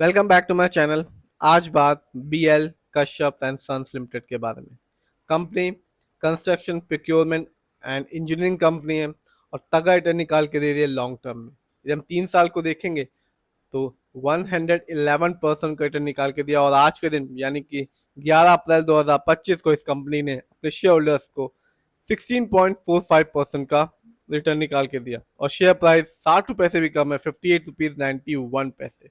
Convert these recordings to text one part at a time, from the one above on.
Welcome back to my channel. आज बात BL Kashyap and sons limited के बारे में। Company construction procurement and engineering company है और तगड़ा रिटर्न निकाल के दे रही है लॉन्ग टर्म में। यदि हम 3 साल को देखेंगे तो 111% का रिटर्न निकाल के दिया और आज के दिन यानी कि 11 अप्रैल 2025 को इस कंपनी ने अपने शेयर होल्डर्स को 16.45% का रिटर्न निकाल के दिया और शेयर प्राइस 60 रुपए से भी कम है, 58 रुपीज 91 पैसे।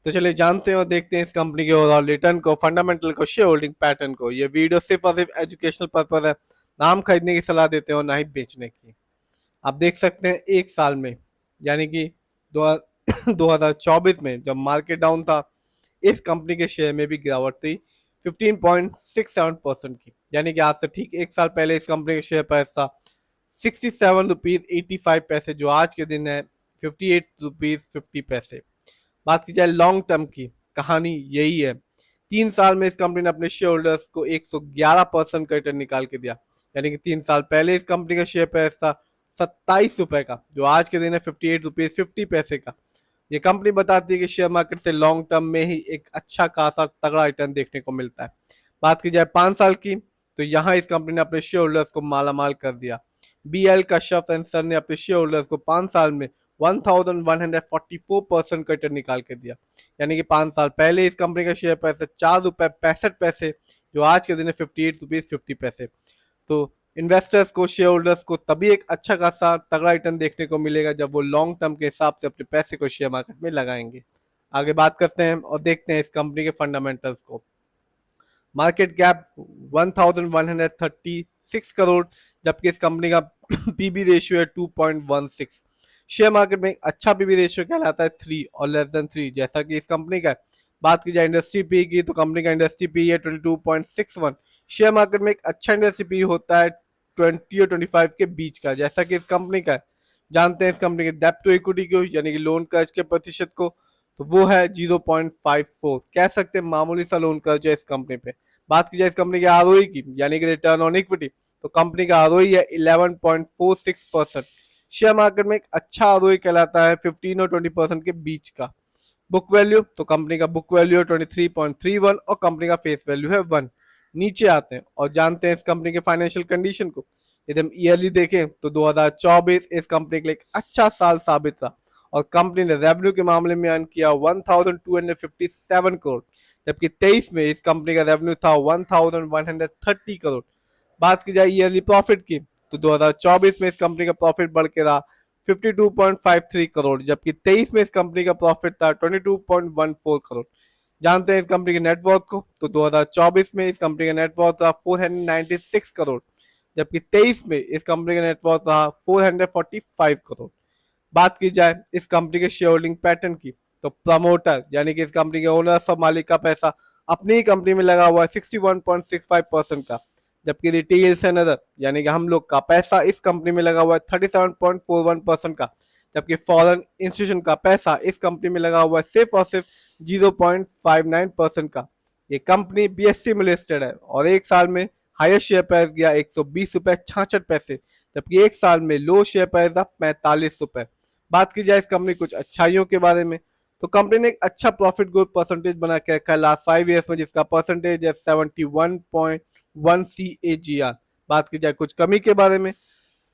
तो चलिए जानते हैं और देखते हैं इस कंपनी के ओवरऑल रिटर्न को, फंडामेंटल को, शेयर होल्डिंग पैटर्न को। ये वीडियो सिर्फ और सिर्फ एजुकेशनल पर्पज है, नाम खरीदने की सलाह देते हैं और ना ही बेचने की। आप देख सकते हैं एक साल में यानी कि 2024 में जब मार्केट डाउन था, इस कंपनी के शेयर में भी गिरावट थी 15.67% की। यानी कि आज से ठीक एक साल पहले इस कंपनी का शेयर प्राइस था 67 रुपीज 85 पैसे, जो आज के दिन है 58 रुपीज 50 पैसे। बात की जाए लॉन्ग टर्म की, कहानी यही है। 3 साल में इस कंपनी ने अपने शेयर होल्डर्स को 111% का रिटर्न निकाल के दिया। यानी कि 3 साल पहले इस कंपनी का शेयर प्राइस था 27 रुपए का, जो आज के दिन है 58 रुपीज 50 पैसे का। ये कंपनी बताती है कि शेयर मार्केट से लॉन्ग टर्म में ही एक अच्छा खासा तगड़ा रिटर्न देखने को मिलता है। बात की जाए 5 साल की, तो यहाँ इस कंपनी ने अपने शेयर होल्डर्स को मालामाल कर दिया। बीएल कश्यप एंड सर ने अपने शेयर होल्डर्स को 5 साल में 1144% का रिटर्न निकाल के दिया। यानी कि 5 साल पहले इस कंपनी का शेयर प्राइस है 4 रुपए 65 पैसे, जो आज के दिन है 58 रुपीज 50 पैसे। तो इन्वेस्टर्स को, शेयर होल्डर्स को तभी एक अच्छा खासा तगड़ा रिटर्न देखने को मिलेगा जब वो लॉन्ग टर्म के हिसाब से अपने पैसे को शेयर मार्केट में लगाएंगे। आगे बात करते हैं और देखते हैं इस कंपनी के फंडामेंटल्स को। मार्केट कैप 1136 करोड़, जबकि इस कंपनी का पीबी रेशियो है 2.16। शेयर मार्केट में एक अच्छा पीबी रेशियो कहलाता है 3 और लेस देन 3, जैसा कि इस कंपनी का है। बात की जाए इंडस्ट्री पी की, तो कंपनी का इंडस्ट्री पी है 22.61। शेयर मार्केट में एक अच्छा इंडस्ट्री पी होता है 20 और 25 के बीच का, जैसा कि इस कंपनी का है। जानते हैं इस कंपनी के डेब्ट टू इक्विटी को, यानी कि लोन कर्ज के प्रतिशत को, तो वो है 0.54। कह सकते हैं मामूली सा लोन कर्ज है इस कंपनी पे। बात की जाए इस कंपनी के आरओई की, यानी कि रिटर्न ऑन इक्विटी, तो कंपनी का आरओई है 11.46%। शेयर मार्केट में एक अच्छा आरओई कहलाता है 15 और 20% के बीच का। बुक वैल्यू, तो कंपनी का बुक वैल्यू है 23.31 और कंपनी का फेस वैल्यू है 1। नीचे आते हैं और जानते हैं इस कंपनी के फाइनेंशियल कंडीशन को। यदि हम ईयरली देखें तो 2024 इस कंपनी के लिए एक अच्छा साल साबित रहा और कंपनी ने रेवेन्यू के मामले में अर्न किया 1257 करोड़, जबकि 23 में इस कंपनी का रेवेन्यू था 1130 करोड़। बात की जाए ईयरली प्रॉफिट की, तो 2024 में इस कंपनी का प्रॉफिट बढ़ के रहा 52.53 करोड़, जबकि 23 में इस कंपनी का प्रॉफिट था 22.14 करोड़। जानते हैं इस कंपनी के नेटवर्क को, तो 2024 में इस कंपनी का नेटवर्क था 496 करोड़, जबकि 23 में इस कंपनी का नेटवर्क था 445 करोड़। बात की जाए इस कंपनी के शेयर होल्डिंग पैटर्न की, तो प्रमोटर यानी कि इस कंपनी के ओनर्स और मालिक का पैसा अपनी ही कंपनी में लगा हुआ है 61.65% का, जबकि रिटेल एंड अदर यानी कि हम लोग का पैसा इस कंपनी में लगा हुआ है 37.41% का, जबकि फॉरेन इंस्टीट्यूशन का पैसा इस कंपनी में लगा हुआ है सिर्फ और सिर्फ 0.59% का। ये कंपनी बीएससी में लिस्टेड है और एक साल में हाईएस्ट शेयर प्राइस गया 120 रुपए 66 पैसे, जबकि एक साल में लो शेयर प्राइस था 45 रुपए। बात की जाए इस कंपनी कुछ अच्छाइयों के बारे में, तो कंपनी ने एक अच्छा प्रॉफिट ग्रोथ परसेंटेज बना के रखा है लास्ट 5 ईयर्स में, जिसका परसेंटेज है 71.1 CAGR। बात की जाए कुछ कमी के बारे में,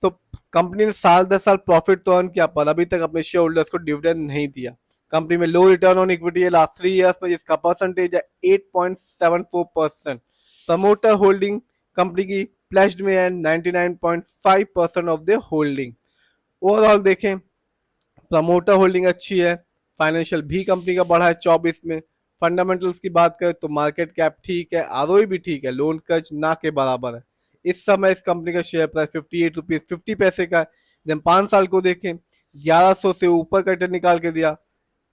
तो कंपनी ने साल 10 साल प्रॉफिट तो अर्न किया पर अभी तक अपने शेयर होल्डर्स को डिविडेंड नहीं दिया। कंपनी में लो रिटर्न ऑन इक्विटी है लास्ट 3 ईयर्स में, जिसका परसेंटेज है 8.74%। प्रमोटर होल्डिंग कंपनी की प्लेज्ड में है 99.5% ऑफ द होल्डिंग। ओवरऑल देखें प्रमोटर होल्डिंग अच्छी है, फाइनेंशियल भी कंपनी का बढ़ा है 24 में। फंडामेंटल्स की बात करें तो मार्केट कैप ठीक है, आरओई भी ठीक है, लोन कर्ज ना के बराबर है। इस समय इस कंपनी का शेयर प्राइस 58 रुपीज 50 पैसे का है। जब 5 साल को देखें 1100 से ऊपर का रिटर्न निकाल के दिया।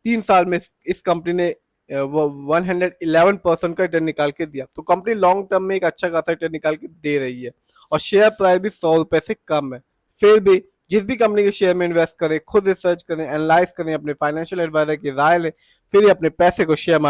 3 साल में इस कंपनी ने 111% का रिटर्न निकाल के दिया। तो कंपनी लॉन्ग टर्म में एक अच्छा खासा रिटर्न निकाल के दे रही है और शेयर प्राइस भी 100 रुपए से कम है। फिर भी जिस भी कंपनी के शेयर में इन्वेस्ट करें, खुद रिसर्च करें, एनालाइज करें, अपने फाइनेंशियल एडवाइजर की राय लें, फिर अपने पैसे को शेयर मार्केट